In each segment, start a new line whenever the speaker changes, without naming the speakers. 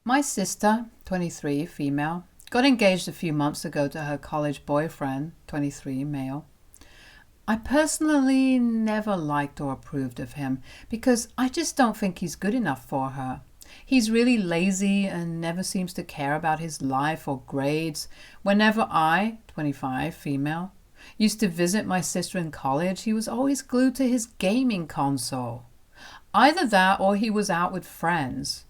My sister, 23, female, got engaged a few months ago to her college boyfriend, 23, male. I personally never liked or approved of him because I just don't think he's good enough for her. He's really lazy and never seems to care about his life or grades. Whenever I, 25, female, used to visit my sister in college, he was always glued to his gaming console. Either that or he was out with friends.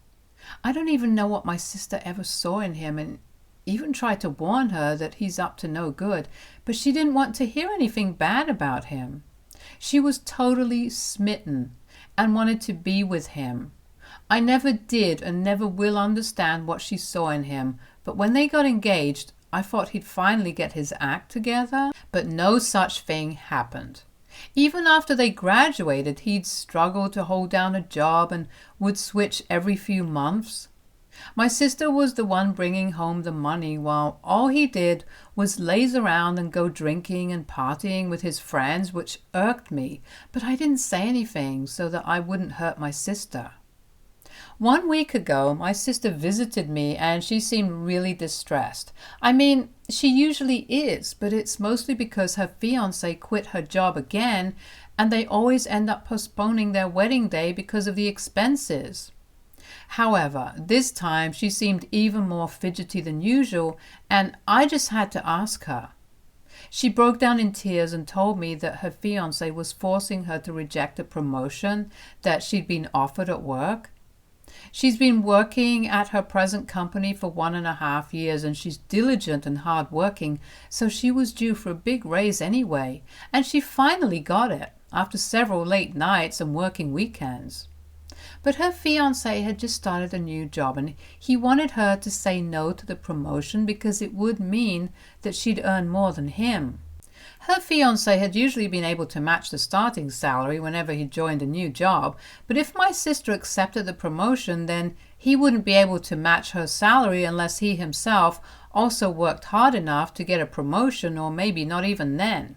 I don't even know what my sister ever saw in him, and even tried to warn her that he's up to no good, but she didn't want to hear anything bad about him. She was totally smitten and wanted to be with him. I never did and never will understand what she saw in him, but when they got engaged, I thought he'd finally get his act together, but no such thing happened. Even after they graduated, he'd struggle to hold down a job and would switch every few months. My sister was the one bringing home the money, while all he did was laze around and go drinking and partying with his friends, which irked me, but I didn't say anything so that I wouldn't hurt my sister. 1 week ago, my sister visited me and she seemed really distressed. I mean, she usually is, but it's mostly because her fiancé quit her job again and they always end up postponing their wedding day because of the expenses. However, this time she seemed even more fidgety than usual, and I just had to ask her. She broke down in tears and told me that her fiancé was forcing her to reject a promotion that she'd been offered at work. She's been working at her present company for 1.5 years, and she's diligent and hard-working, so she was due for a big raise anyway, and she finally got it after several late nights and working weekends. But her fiancé had just started a new job, and he wanted her to say no to the promotion because it would mean that she'd earn more than him. Her fiancé had usually been able to match the starting salary whenever he joined a new job, but if my sister accepted the promotion, then he wouldn't be able to match her salary unless he himself also worked hard enough to get a promotion, or maybe not even then.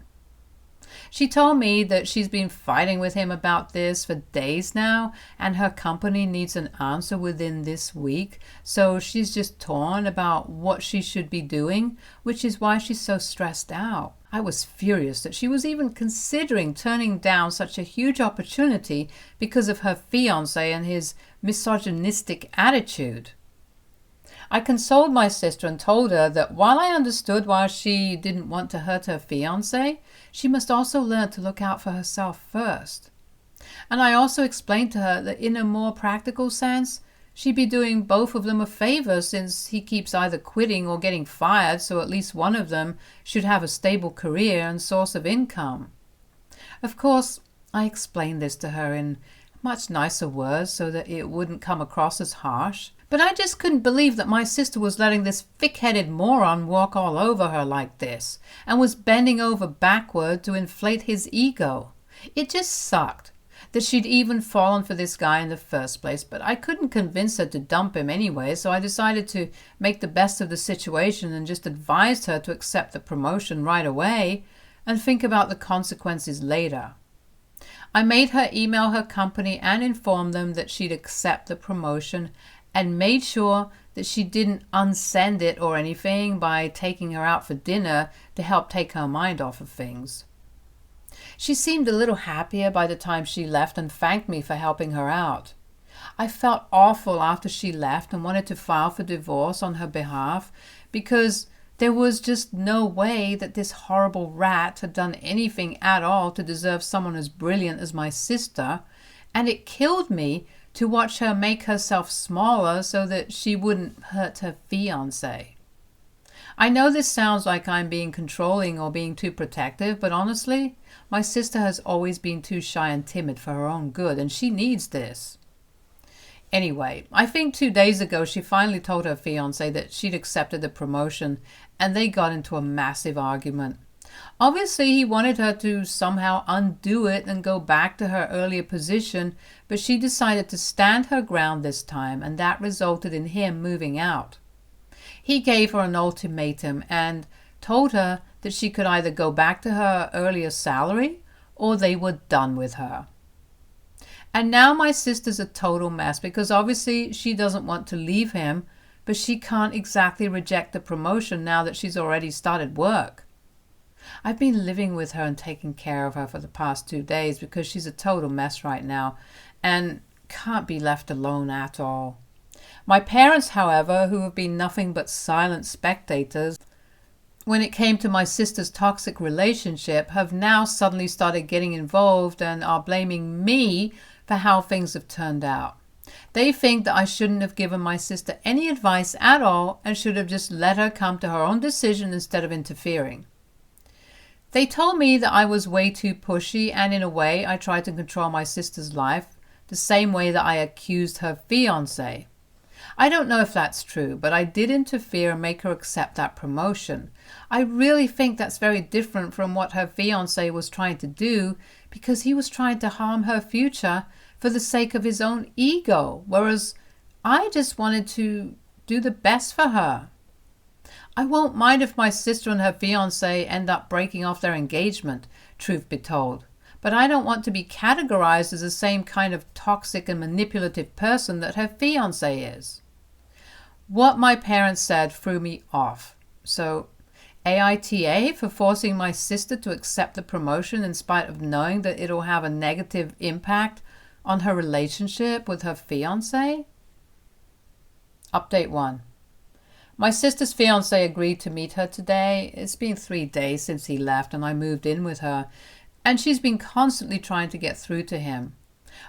She told me that she's been fighting with him about this for days now, and her company needs an answer within this week, so she's just torn about what she should be doing, which is why she's so stressed out. I was furious that she was even considering turning down such a huge opportunity because of her fiancé and his misogynistic attitude. I consoled my sister and told her that while I understood why she didn't want to hurt her fiancé, she must also learn to look out for herself first. And I also explained to her that in a more practical sense, she'd be doing both of them a favor since he keeps either quitting or getting fired, so at least one of them should have a stable career and source of income. Of course, I explained this to her in much nicer words so that it wouldn't come across as harsh. But I just couldn't believe that my sister was letting this thick-headed moron walk all over her like this, and was bending over backward to inflate his ego. It just sucked that she'd even fallen for this guy in the first place, but I couldn't convince her to dump him anyway, so I decided to make the best of the situation and just advised her to accept the promotion right away and think about the consequences later. I made her email her company and inform them that she'd accept the promotion, and made sure that she didn't unsend it or anything by taking her out for dinner to help take her mind off of things. She seemed a little happier by the time she left and thanked me for helping her out. I felt awful after she left and wanted to file for divorce on her behalf because there was just no way that this horrible rat had done anything at all to deserve someone as brilliant as my sister, and it killed me to watch her make herself smaller so that she wouldn't hurt her fiancé. I know this sounds like I'm being controlling or being too protective, but honestly, my sister has always been too shy and timid for her own good, and she needs this. Anyway, I think 2 days ago she finally told her fiancé that she'd accepted the promotion, and they got into a massive argument. Obviously, he wanted her to somehow undo it and go back to her earlier position, but she decided to stand her ground this time, and that resulted in him moving out. He gave her an ultimatum and told her that she could either go back to her earlier salary or they were done with her. And now my sister's a total mess because obviously she doesn't want to leave him, but she can't exactly reject the promotion now that she's already started work. I've been living with her and taking care of her for the past 2 days because she's a total mess right now and can't be left alone at all. My parents, however, who have been nothing but silent spectators when it came to my sister's toxic relationship, have now suddenly started getting involved and are blaming me for how things have turned out. They think that I shouldn't have given my sister any advice at all and should have just let her come to her own decision instead of interfering. They told me that I was way too pushy, and in a way I tried to control my sister's life the same way that I accused her fiancé. I don't know if that's true, but I did interfere and make her accept that promotion. I really think that's very different from what her fiancé was trying to do, because he was trying to harm her future for the sake of his own ego, whereas I just wanted to do the best for her. I won't mind if my sister and her fiancé end up breaking off their engagement, truth be told, but I don't want to be categorized as the same kind of toxic and manipulative person that her fiancé is. What my parents said threw me off. So, AITA for forcing my sister to accept the promotion in spite of knowing that it'll have a negative impact on her relationship with her fiancé? Update 1. My sister's fiancé agreed to meet her today. It's been 3 days since he left and I moved in with her, and she's been constantly trying to get through to him.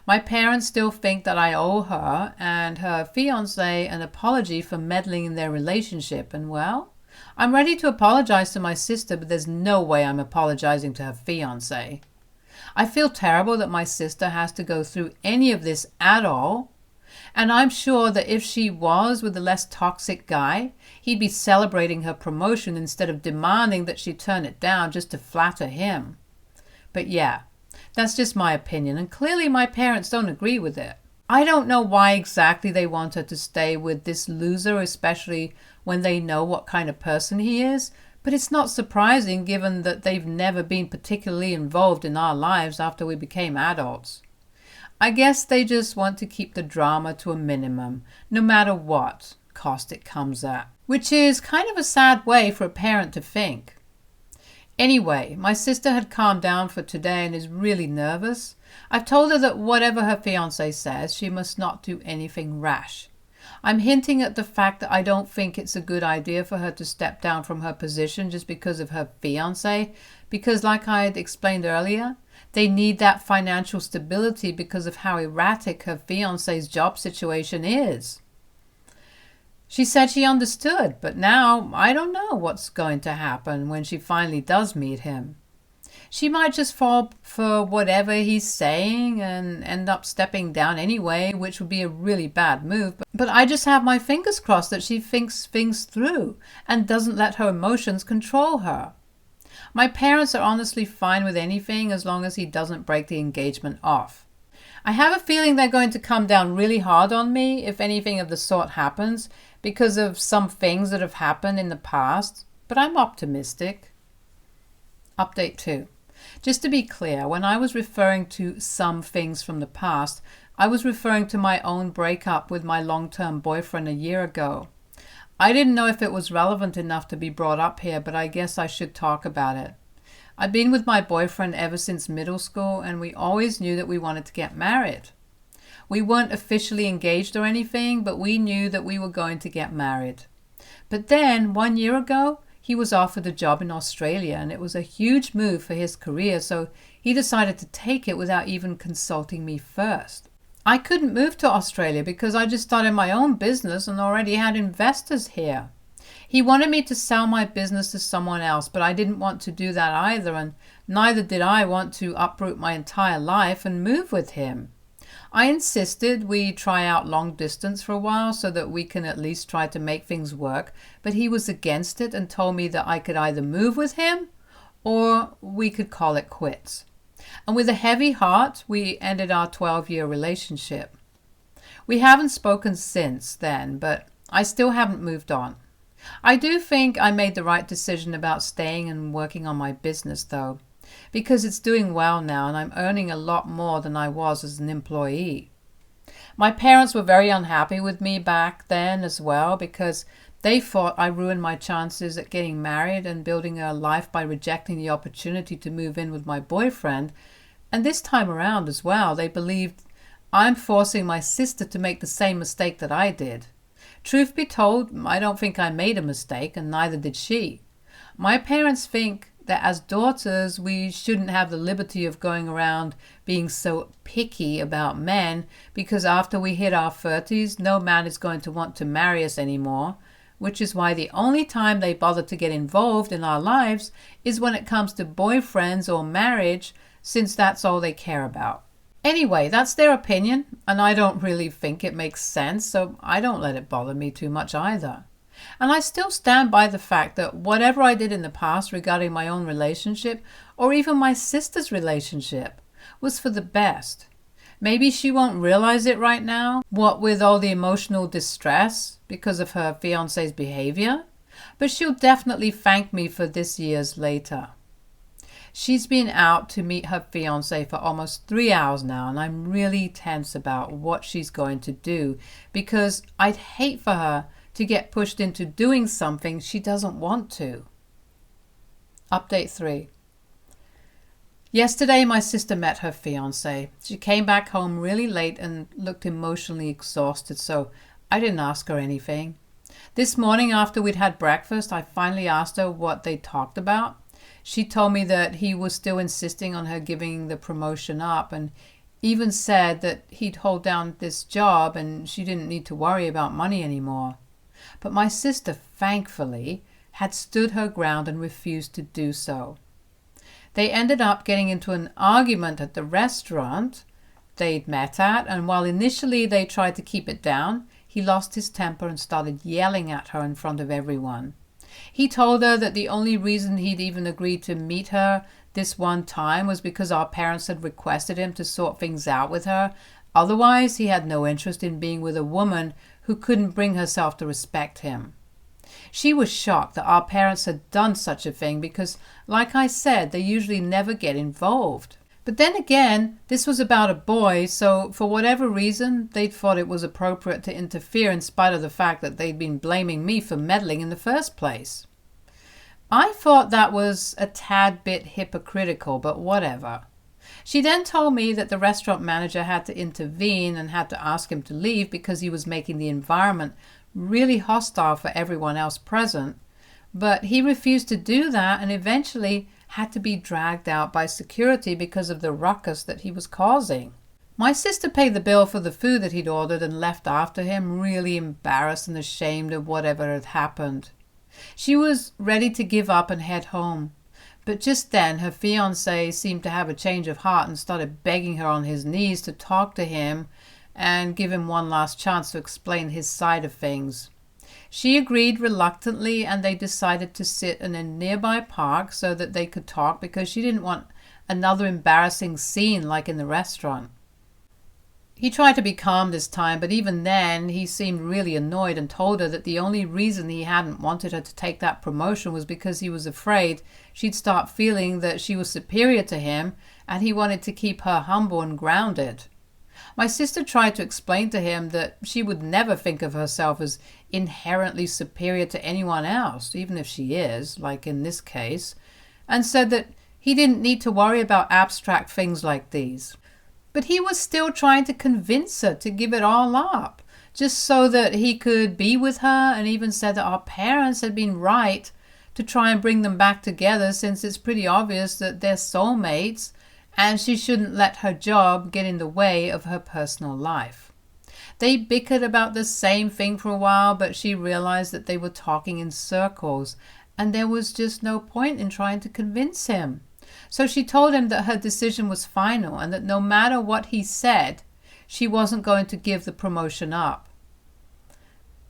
My parents still think that I owe her and her fiancé an apology for meddling in their relationship, and well, I'm ready to apologize to my sister, but there's no way I'm apologizing to her fiancé. I feel terrible that my sister has to go through any of this at all, and I'm sure that if she was with a less toxic guy, he'd be celebrating her promotion instead of demanding that she turn it down just to flatter him. But yeah, that's just my opinion, and clearly my parents don't agree with it. I don't know why exactly they want her to stay with this loser, especially when they know what kind of person he is, but it's not surprising given that they've never been particularly involved in our lives after we became adults. I guess they just want to keep the drama to a minimum, no matter what cost it comes at, which is kind of a sad way for a parent to think. Anyway, my sister had calmed down for today and is really nervous. I've told her that whatever her fiancé says, she must not do anything rash. I'm hinting at the fact that I don't think it's a good idea for her to step down from her position just because of her fiancé, because like I had explained earlier, they need that financial stability because of how erratic her fiancé's job situation is. She said she understood, but now I don't know what's going to happen when she finally does meet him. She might just fall for whatever he's saying and end up stepping down anyway, which would be a really bad move. But I just have my fingers crossed that she thinks things through and doesn't let her emotions control her. My parents are honestly fine with anything as long as he doesn't break the engagement off. I have a feeling they're going to come down really hard on me if anything of the sort happens because of some things that have happened in the past, but I'm optimistic. Update 2. Just to be clear, when I was referring to some things from the past, I was referring to my own breakup with my long-term boyfriend a year ago. I didn't know if it was relevant enough to be brought up here, but I guess I should talk about it. I've been with my boyfriend ever since middle school, and we always knew that we wanted to get married. We weren't officially engaged or anything, but we knew that we were going to get married. But then, 1 year ago, he was offered a job in Australia, and it was a huge move for his career, so he decided to take it without even consulting me first. I couldn't move to Australia because I just started my own business and already had investors here. He wanted me to sell my business to someone else, but I didn't want to do that either, and neither did I want to uproot my entire life and move with him. I insisted we try out long distance for a while so that we can at least try to make things work, but he was against it and told me that I could either move with him or we could call it quits. And with a heavy heart, we ended our 12-year relationship. We haven't spoken since then, but I still haven't moved on. I do think I made the right decision about staying and working on my business, though. because it's doing well now and I'm earning a lot more than I was as an employee. My parents were very unhappy with me back then as well because they thought I ruined my chances at getting married and building a life by rejecting the opportunity to move in with my boyfriend. And this time around as well, they believed I'm forcing my sister to make the same mistake that I did. Truth be told, I don't think I made a mistake, and neither did she. My parents think that as daughters, we shouldn't have the liberty of going around being so picky about men because after we hit our 30s, no man is going to want to marry us anymore, which is why the only time they bother to get involved in our lives is when it comes to boyfriends or marriage, since that's all they care about. Anyway, that's their opinion, and I don't really think it makes sense, so I don't let it bother me too much either. And I still stand by the fact that whatever I did in the past regarding my own relationship, or even my sister's relationship, was for the best. Maybe she won't realize it right now, what with all the emotional distress because of her fiancé's behavior, but she'll definitely thank me for this years later. She's been out to meet her fiancé for almost 3 hours now, and I'm really tense about what she's going to do because I'd hate for her to get pushed into doing something she doesn't want to. Update 3. Yesterday, my sister met her fiancé. She came back home really late and looked emotionally exhausted, so I didn't ask her anything. This morning, after we'd had breakfast, I finally asked her what they talked about. She told me that he was still insisting on her giving the promotion up and even said that he'd hold down this job and she didn't need to worry about money anymore. But my sister, thankfully, had stood her ground and refused to do so. They ended up getting into an argument at the restaurant they'd met at, and while initially they tried to keep it down, he lost his temper and started yelling at her in front of everyone. He told her that the only reason he'd even agreed to meet her this one time was because our parents had requested him to sort things out with her. Otherwise, he had no interest in being with a woman who couldn't bring herself to respect him. She was shocked that our parents had done such a thing because, like I said, they usually never get involved. But then again, this was about a boy, so for whatever reason, they thought it was appropriate to interfere in spite of the fact that they'd been blaming me for meddling in the first place. I thought that was a tad bit hypocritical, but whatever. She then told me that the restaurant manager had to intervene and had to ask him to leave because he was making the environment really hostile for everyone else present, but he refused to do that and eventually had to be dragged out by security because of the ruckus that he was causing. My sister paid the bill for the food that he'd ordered and left after him, really embarrassed and ashamed of whatever had happened. She was ready to give up and head home, but just then her fiancé seemed to have a change of heart and started begging her on his knees to talk to him and give him one last chance to explain his side of things. She agreed reluctantly, and they decided to sit in a nearby park so that they could talk because she didn't want another embarrassing scene like in the restaurant. He tried to be calm this time, but even then he seemed really annoyed and told her that the only reason he hadn't wanted her to take that promotion was because he was afraid she'd start feeling that she was superior to him and he wanted to keep her humble and grounded. My sister tried to explain to him that she would never think of herself as inherently superior to anyone else, even if she is, like in this case, and said that he didn't need to worry about abstract things like these. But he was still trying to convince her to give it all up, just so that he could be with her, and even said that our parents had been right to try and bring them back together since it's pretty obvious that they're soulmates, and she shouldn't let her job get in the way of her personal life. They bickered about the same thing for a while, but she realized that they were talking in circles, and there was just no point in trying to convince him. So she told him that her decision was final and that no matter what he said, she wasn't going to give the promotion up.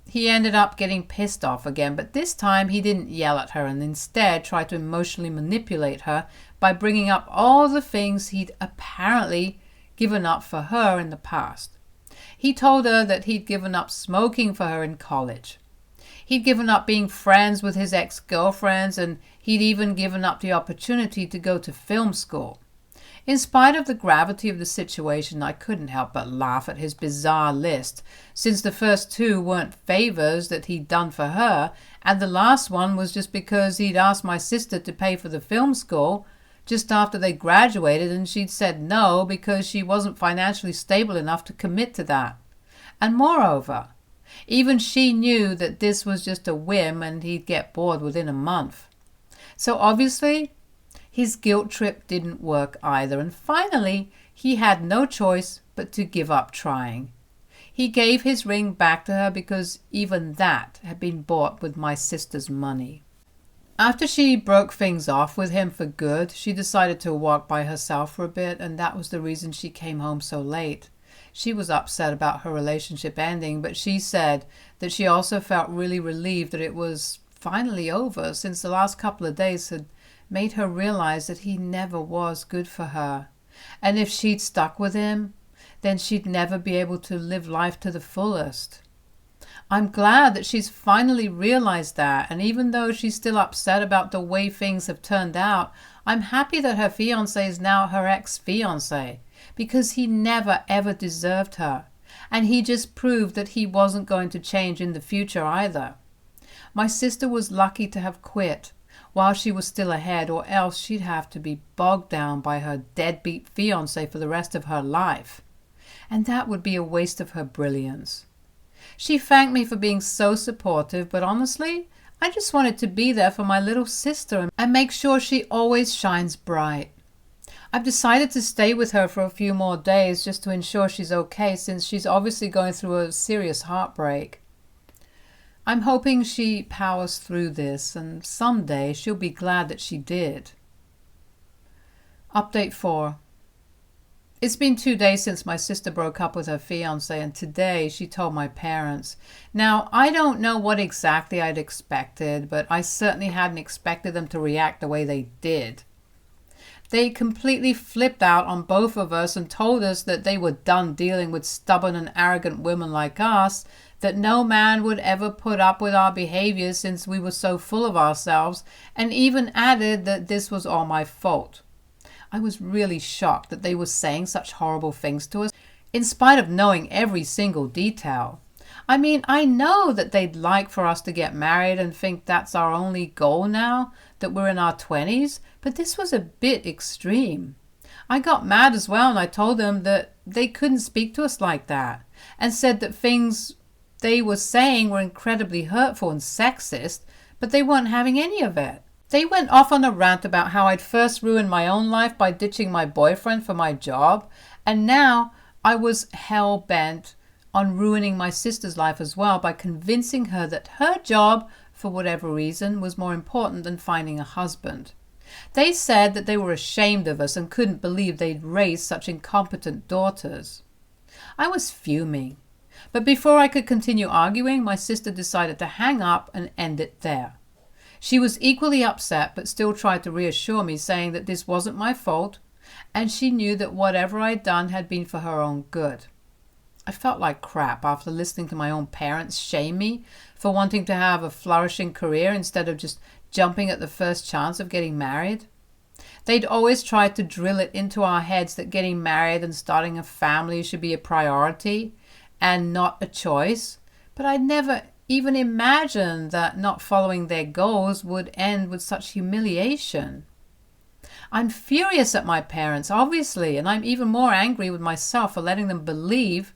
He ended up getting pissed off again, but this time he didn't yell at her and instead tried to emotionally manipulate her by bringing up all the things he'd apparently given up for her in the past. He told her that he'd given up smoking for her in college. He'd given up being friends with his ex-girlfriends, and he'd even given up the opportunity to go to film school. In spite of the gravity of the situation, I couldn't help but laugh at his bizarre list, since the first two weren't favors that he'd done for her, and the last one was just because he'd asked my sister to pay for the film school just after they graduated, and she'd said no because she wasn't financially stable enough to commit to that. And moreover, even she knew that this was just a whim and he'd get bored within a month. So obviously, his guilt trip didn't work either, and finally he had no choice but to give up trying. He gave his ring back to her because even that had been bought with my sister's money. After she broke things off with him for good, she decided to walk by herself for a bit, and that was the reason she came home so late. She was upset about her relationship ending, but she said that she also felt really relieved that it was finally over, since the last couple of days had made her realize that he never was good for her. And if she'd stuck with him, then she'd never be able to live life to the fullest. I'm glad that she's finally realized that, and even though she's still upset about the way things have turned out, I'm happy that her fiancé is now her ex-fiancé, because he never ever deserved her, and he just proved that he wasn't going to change in the future either. My sister was lucky to have quit while she was still ahead, or else she'd have to be bogged down by her deadbeat fiancé for the rest of her life. And that would be a waste of her brilliance. She thanked me for being so supportive, but honestly, I just wanted to be there for my little sister and make sure she always shines bright. I've decided to stay with her for a few more days just to ensure she's okay, since she's obviously going through a serious heartbreak. I'm hoping she powers through this, and someday she'll be glad that she did. Update 4. It's been 2 days since my sister broke up with her fiancé, and today she told my parents. Now, I don't know what exactly I'd expected, but I certainly hadn't expected them to react the way they did. They completely flipped out on both of us and told us that they were done dealing with stubborn and arrogant women like us, that no man would ever put up with our behavior since we were so full of ourselves, and even added that this was all my fault. I was really shocked that they were saying such horrible things to us, in spite of knowing every single detail. I mean, I know that they'd like for us to get married and think that's our only goal now, that we're in our 20s, but this was a bit extreme. I got mad as well, and I told them that they couldn't speak to us like that, and said that things they were saying were incredibly hurtful and sexist, but they weren't having any of it. They went off on a rant about how I'd first ruined my own life by ditching my boyfriend for my job, and now I was hell-bent on ruining my sister's life as well by convincing her that her job, for whatever reason, was more important than finding a husband. They said that they were ashamed of us and couldn't believe they'd raised such incompetent daughters. I was fuming, but before I could continue arguing, my sister decided to hang up and end it there. She was equally upset, but still tried to reassure me, saying that this wasn't my fault, and she knew that whatever I'd done had been for her own good. I felt like crap after listening to my own parents shame me for wanting to have a flourishing career instead of just jumping at the first chance of getting married. They'd always tried to drill it into our heads that getting married and starting a family should be a priority and not a choice, but I'd never even imagined that not following their goals would end with such humiliation. I'm furious at my parents, obviously, and I'm even more angry with myself for letting them believe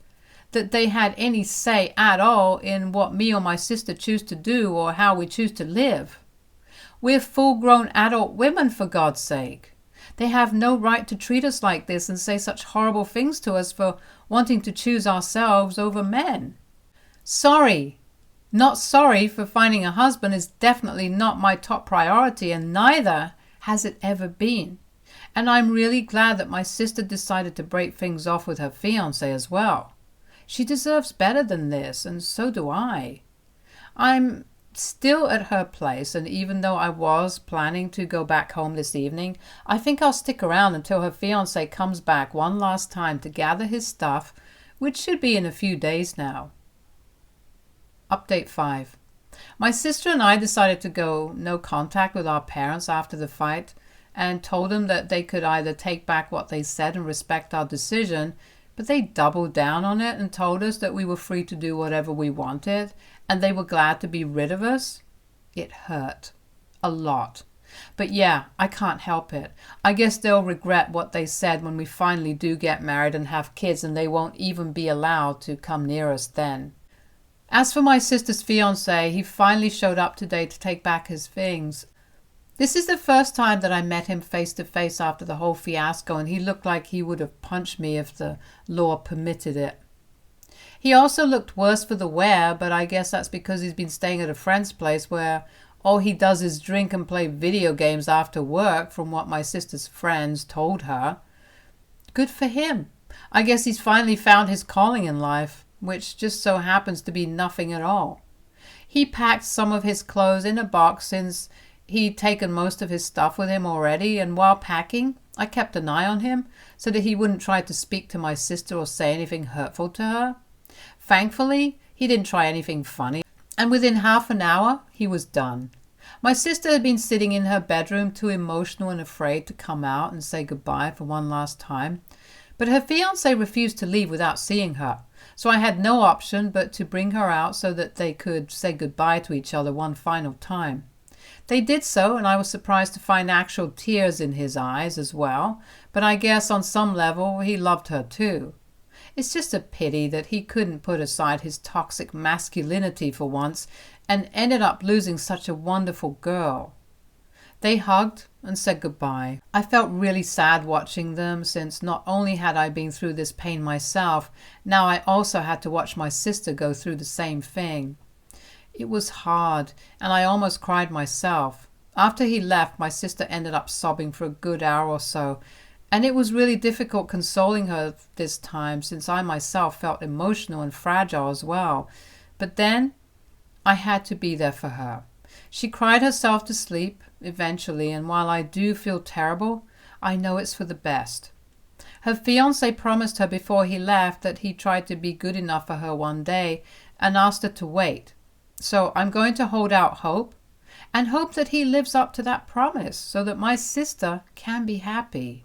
that they had any say at all in what me or my sister choose to do or how we choose to live. We're full-grown adult women, for God's sake. They have no right to treat us like this and say such horrible things to us for wanting to choose ourselves over men. Sorry. Not sorry for finding a husband is definitely not my top priority, and neither has it ever been. And I'm really glad that my sister decided to break things off with her fiancé as well. She deserves better than this, and so do I. I'm still at her place, and even though I was planning to go back home this evening, I think I'll stick around until her fiancé comes back one last time to gather his stuff, which should be in a few days now. Update 5. My sister and I decided to go no contact with our parents after the fight and told them that they could either take back what they said and respect our decision, but they doubled down on it and told us that we were free to do whatever we wanted and they were glad to be rid of us. It hurt. A lot. But yeah, I can't help it. I guess they'll regret what they said when we finally do get married and have kids, and they won't even be allowed to come near us then. As for my sister's fiancé, he finally showed up today to take back his things. This is the first time that I met him face to face after the whole fiasco, and he looked like he would have punched me if the law permitted it. He also looked worse for the wear, but I guess that's because he's been staying at a friend's place where all he does is drink and play video games after work, from what my sister's friends told her. Good for him. I guess he's finally found his calling in life, which just so happens to be nothing at all. He packed some of his clothes in a box since he'd taken most of his stuff with him already, and while packing, I kept an eye on him so that he wouldn't try to speak to my sister or say anything hurtful to her. Thankfully, he didn't try anything funny, and within half an hour, he was done. My sister had been sitting in her bedroom too emotional and afraid to come out and say goodbye for one last time, but her fiancé refused to leave without seeing her, so I had no option but to bring her out so that they could say goodbye to each other one final time. They did so, and I was surprised to find actual tears in his eyes as well, but I guess on some level he loved her too. It's just a pity that he couldn't put aside his toxic masculinity for once and ended up losing such a wonderful girl. They hugged and said goodbye. I felt really sad watching them, since not only had I been through this pain myself, now I also had to watch my sister go through the same thing. It was hard, and I almost cried myself. After he left, my sister ended up sobbing for a good hour or so, and it was really difficult consoling her this time, since I myself felt emotional and fragile as well. But then I had to be there for her. She cried herself to sleep eventually, and while I do feel terrible, I know it's for the best. Her fiancé promised her before he left that he tried to be good enough for her one day and asked her to wait. So I'm going to hold out hope, and hope that he lives up to that promise so that my sister can be happy.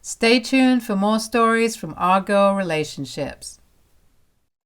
Stay tuned for more stories from Our Girl Relationships.